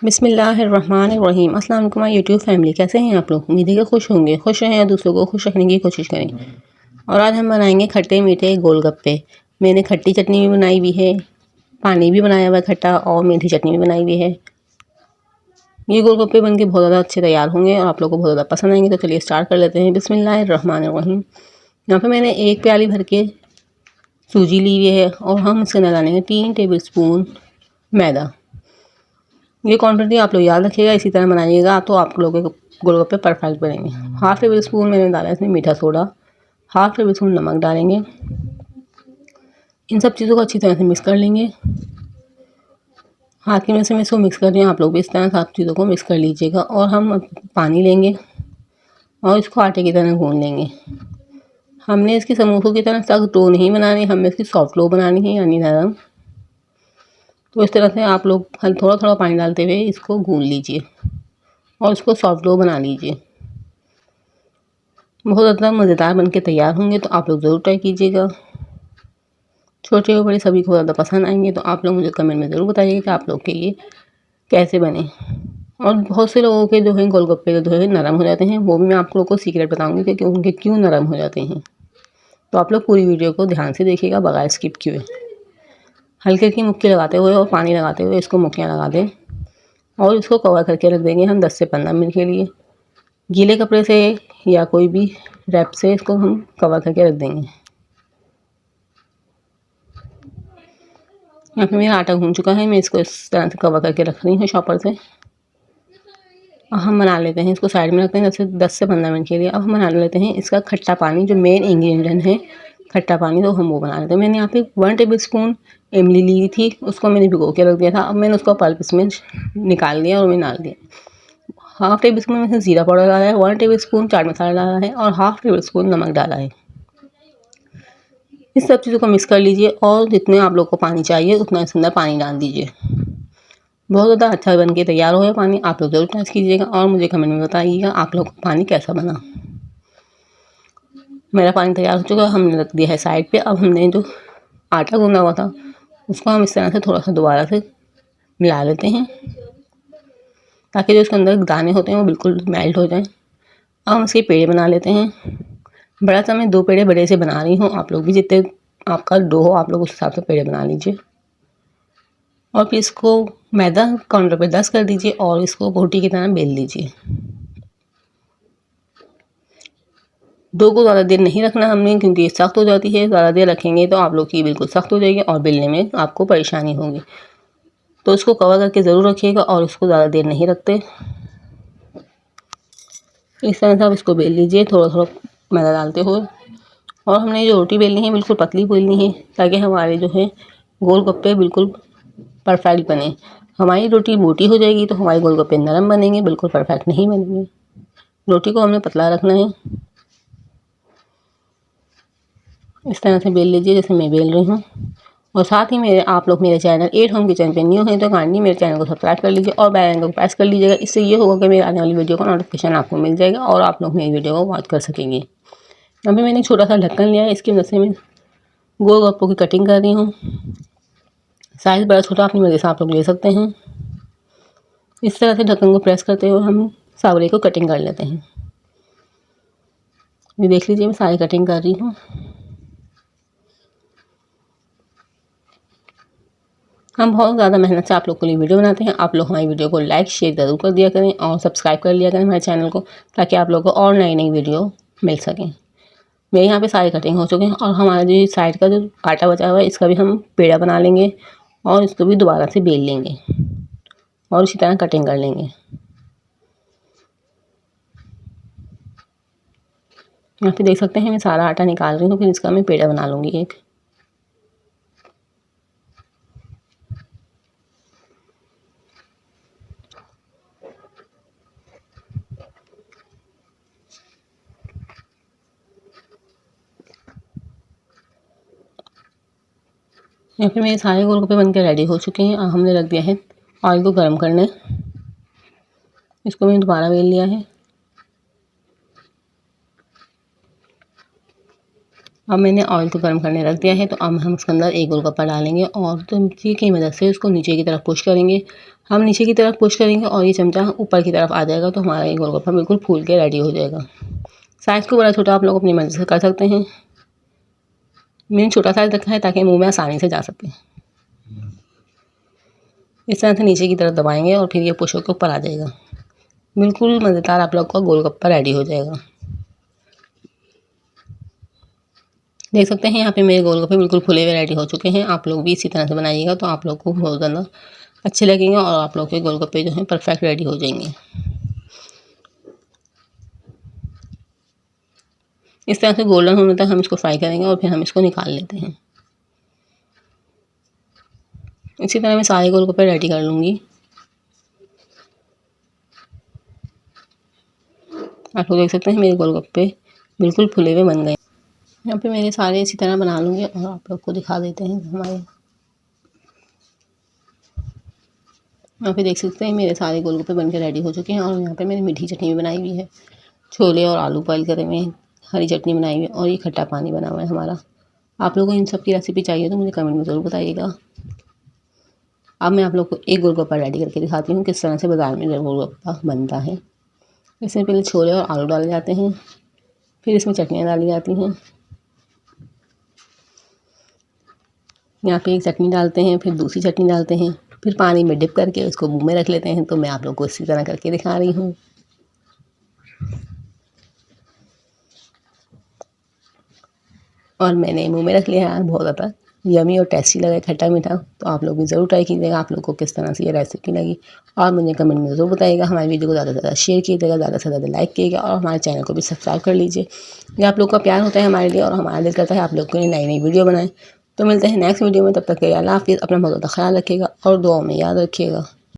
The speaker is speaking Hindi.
बिस्मिल्लाहिर्रहमानिर्रहीम। अस्सलाम वालेकुम माय यूट्यूब फैमिली, कैसे हैं आप लोग? उम्मीद है कि खुश होंगे। खुश रहें और दूसरों को खुश रखने की कोशिश करें। और आज हम बनाएंगे खट्टे मीठे गोलगप्पे। मैंने खट्टी चटनी भी बनाई हुई है, पानी भी बनाया हुआ है खट्टा, और मीठी चटनी भी बनाई हुई है। ये गोलगप्पे बनके बहुत ज़्यादा अच्छे तैयार होंगे और आप लोगों को बहुत ज़्यादा पसंद आएंगे। तो चलिए स्टार्ट कर लेते हैं। बिस्मिल्लाहिर्रहमानिर्रहीम। यहाँ पे मैंने एक प्याली भर के सूजी ली हुई है और हम इसके अंदर डालेंगे 3 टेबल स्पून मैदा। ये क्वांटिटी आप लोग याद रखिएगा, इसी तरह बनाइएगा तो आप लोगों के गोलगप्पे परफेक्ट बनेंगे। हाफ टेबल स्पून मैंने डाला इसमें मीठा सोडा, हाफ टेबल स्पून नमक डालेंगे। इन सब चीज़ों को अच्छी तरह से मिक्स कर लेंगे। हाथ की मदद से मैं इसको मिक्स कर रही हूँ, आप लोग भी इस तरह सब चीज़ों को मिक्स कर लीजिएगा। और हम पानी लेंगे और इसको आटे की तरह गूंद लेंगे। हमने इसकी समोसों की तरह सख्त डो नहीं बनानी, हमें इसकी सॉफ्ट डो बनानी है, यानी नरम। तो इस तरह से आप लोग थोड़ा थोड़ा पानी डालते हुए इसको गूंद लीजिए और इसको सॉफ्ट डो बना लीजिए। बहुत ज़्यादा मज़ेदार बनके तैयार होंगे, तो आप लोग ज़रूर ट्राई कीजिएगा। छोटे और बड़े सभी को ज़्यादा पसंद आएंगे। तो आप लोग मुझे कमेंट में ज़रूर बताइएगा कि आप लोग के ये कैसे बने। और बहुत से लोगों के जो है गोलगप्पे जो है नरम हो जाते हैं, वो भी मैं आप लोगों को सीक्रेट बताऊँगी कि उनके क्यों नरम हो जाते हैं। तो आप लोग पूरी वीडियो को ध्यान से देखिएगा बगैर स्किप किए। हल्की हल्की मुक्की लगाते हुए और पानी लगाते हुए इसको मुक्कियाँ लगा दें और इसको कवर करके रख देंगे हम 10 से 15 मिनट के लिए। गीले कपड़े से या कोई भी रैप से इसको हम कवर करके रख देंगे। यहाँ पे मेरा आटा गूंद चुका है, मैं इसको इस तरह से कवर करके रख रही हूँ शॉपर से। अब हम बना लेते हैं, इसको साइड में रखते हैं 10 से 15 मिनट के लिए। अब हम बना लेते हैं इसका खट्टा पानी, जो मेन इंग्रेडिएंट है खट्टा पानी, तो हम वो बना लेते हैं। मैंने यहाँ पे 1 टेबल स्पून इमली ली थी, उसको मैंने भिगो के रख दिया था। अब मैंने उसका पल्प इसमें निकाल दिया और मैं डाल दिया। हाफ टेबल स्पून मैंने ज़ीरा पाउडर डाला है, 1 टेबल स्पून चाट मसाला डाला है और हाफ टेबल स्पून नमक डाला है। इस सब चीज़ों को मिक्स कर लीजिए और जितने आप लोग को पानी चाहिए उतना इसके अंदर पानी डाल दीजिए। बहुत ज़्यादा अच्छा बन के तैयार हो गया पानी। आप लोग ज़रूर टेस्ट कीजिएगा और मुझे कमेंट में बताइएगा आप लोग को पानी कैसा बना। मेरा पानी तैयार हो चुका है, हमने रख दिया है साइड पे। अब हमने जो आटा गूंदा हुआ था उसको हम इस तरह से थोड़ा सा दोबारा से मिला लेते हैं, ताकि जो इसके अंदर दाने होते हैं वो बिल्कुल मेल्ट हो जाएं। अब हम इसके पेड़े बना लेते हैं। बड़ा सा मैं 2 पेड़े बड़े से बना रही हूँ, आप लोग भी जितने आपका डो हो आप लोग उस हिसाब से पेड़े बना लीजिए। और फिर इसको मैदा काउंटर पे 10 कर दीजिए और इसको रोटी की तरह बेल लीजिए। डो को ज़्यादा देर नहीं रखना हमने, क्योंकि ये सख्त हो जाती है। ज़्यादा देर रखेंगे तो आप लोग की बिल्कुल सख्त हो जाएगी और बेलने में आपको परेशानी होगी। तो इसको कवर करके ज़रूर रखिएगा और इसको ज़्यादा देर नहीं रखते। इस तरह से आप इसको बेल लीजिए थोड़ा थोड़ा मैदा डालते हुए। और हमने जो रोटी बेलनी है बिल्कुल पतली बेलनी है, ताकि हमारे जो है गोलगप्पे बिल्कुल परफेक्ट बने। हमारी रोटी मोटी हो जाएगी तो हमारे गोलगप्पे नरम बनेंगे, बिल्कुल परफेक्ट नहीं बनेंगे। रोटी को हमने पतला रखना है। इस तरह से बेल लीजिए जैसे मैं बेल रही हूँ। और साथ ही आप लोग मेरे चैनल एट होम किचन पे न्यू हैं तो काइंडली मेरे चैनल को सब्सक्राइब कर लीजिए और बेल आइकन को प्रेस कर लीजिएगा। इससे ये होगा कि मेरे आने वाली वीडियो का नोटिफिकेशन आपको मिल जाएगा और आप लोग मेरी वीडियो को वॉच कर सकेंगे। अभी मैंने छोटा सा ढक्कन लिया है, इसकी मदद से मैं गोलगप्पों की कटिंग कर रही हूँ। साइज़ बड़ा छोटा अपनी मर्ज़ी से आप लोग ले सकते हैं। इस तरह से ढक्कन को प्रेस करते हुए हम सावरे को कटिंग कर लेते हैं। ये देख लीजिए मैं सारी कटिंग कर रही हूँ। हम बहुत ज़्यादा मेहनत से आप लोग के लिए वीडियो बनाते हैं। आप लोग हमारी वीडियो को लाइक शेयर ज़रूर कर दिया करें और सब्सक्राइब कर लिया करें हमारे चैनल को, ताकि आप लोगों को और नई नई वीडियो मिल सकें। मेरे यहाँ पे सारे कटिंग हो चुके हैं और हमारा जो साइड का जो आटा बचा हुआ है इसका भी हम पेड़ा बना लेंगे और इसको भी दोबारा से बेल लेंगे और इसी तरह कटिंग कर लेंगे। यहाँ पे देख सकते हैं मैं सारा आटा निकाल रही हूँ, फिर इसका मैं पेड़ा बना लूँगी एक। यहाँ पे मेरे सारे गोलगप्पे बनकर रेडी हो चुके हैं। अब हमने रख दिया है ऑयल को गर्म करने। इसको मैंने दोबारा बेल लिया है। अब मैंने ऑयल को गर्म करने रख दिया है, तो अब हम उसके अंदर एक गोलगप्पा डालेंगे और चमचे की मदद से उसको नीचे की तरफ पुश करेंगे। हम नीचे की तरफ पुश करेंगे और ये चमचा ऊपर की तरफ आ जाएगा, तो हमारा ये गोलगप्पा बिल्कुल फूल के रेडी हो जाएगा। साइज़ को बड़ा छोटा आप लोग अपनी मर्ज़ी से कर सकते हैं। मैंने छोटा साइज़ रखा है ताकि मुँह में आसानी से जा सके। इस तरह से नीचे की तरफ दबाएंगे और फिर ये पुश होकर ऊपर आ जाएगा। बिल्कुल मज़ेदार आप लोग का गोलगप्पा रेडी हो जाएगा। देख सकते हैं यहाँ पे मेरे गोलगप्पे बिल्कुल फुले हुए रेडी हो चुके हैं। आप लोग भी इसी तरह से बनाइएगा तो आप लोग को बहुत ज़्यादा अच्छे लगेंगे और आप लोग के गोलगप्पे जो हैं परफेक्ट रेडी हो जाएंगे। इस तरह से गोल्डन होने तक हम इसको फ्राई करेंगे और फिर हम इसको निकाल लेते हैं। इसी तरह मैं सारे गोलगप्पे रेडी कर लूँगी। आप लोग देख सकते हैं मेरे गोलगप्पे बिल्कुल फुले हुए बन गए। यहाँ पे मेरे सारे इसी तरह बना लूँगी और आप लोग को दिखा देते हैं हमारे। यहाँ पे देख सकते हैं मेरे सारे गोलगप्पे बनकर रेडी हो चुके हैं और यहाँ पे मैंने मीठी चटनी भी बनाई हुई है। छोले और आलू बॉयल करे हुए हैं, हरी चटनी बनाई हुई है और ये खट्टा पानी बना हुआ है हमारा। आप लोगों को इन सब की रेसिपी चाहिए तो मुझे कमेंट में ज़रूर बताइएगा। अब मैं आप लोग को एक गोलगप्पा रेडी करके दिखाती हूँ किस तरह से बाज़ार में गोलगप्पा बनता है। इसमें पहले छोले और आलू डाले जाते हैं, फिर इसमें चटनियाँ डाली जाती हैं। यहाँ पे एक चटनी डालते हैं, फिर दूसरी चटनी डालते हैं, फिर पानी में डिप करके उसको मुंह में रख लेते हैं। तो मैं आप लोग को इसी तरह करके दिखा रही हूँ। और मैंने मुंह में रख लिया है। बहुत ज़्यादा यमी और टेस्टी लगा, खट्टा मीठा। तो आप लोग भी ज़रूर ट्राई कीजिएगा। आप लोग को किस तरह से ये रेसिपी लगी और मुझे कमेंट में ज़रूर बताइएगा। हमारी वीडियो को ज़्यादा से ज़्यादा शेयर कीजिएगा, ज़्यादा से ज़्यादा लाइक कीजिएगा और हमारे चैनल को भी सब्सक्राइब कर लीजिए। ये आप लोग का प्यार होता है हमारे लिए और हमारा दिल करता है आप लोग को नई नई वीडियो बनाएं। तो मिलते हैं नेक्स्ट वीडियो में, तब तक के लिए अल्लाह हाफ़िज़। अपना बहुत ज़्यादा ख्याल रखिएगा और दुआओं में याद रखिएगा।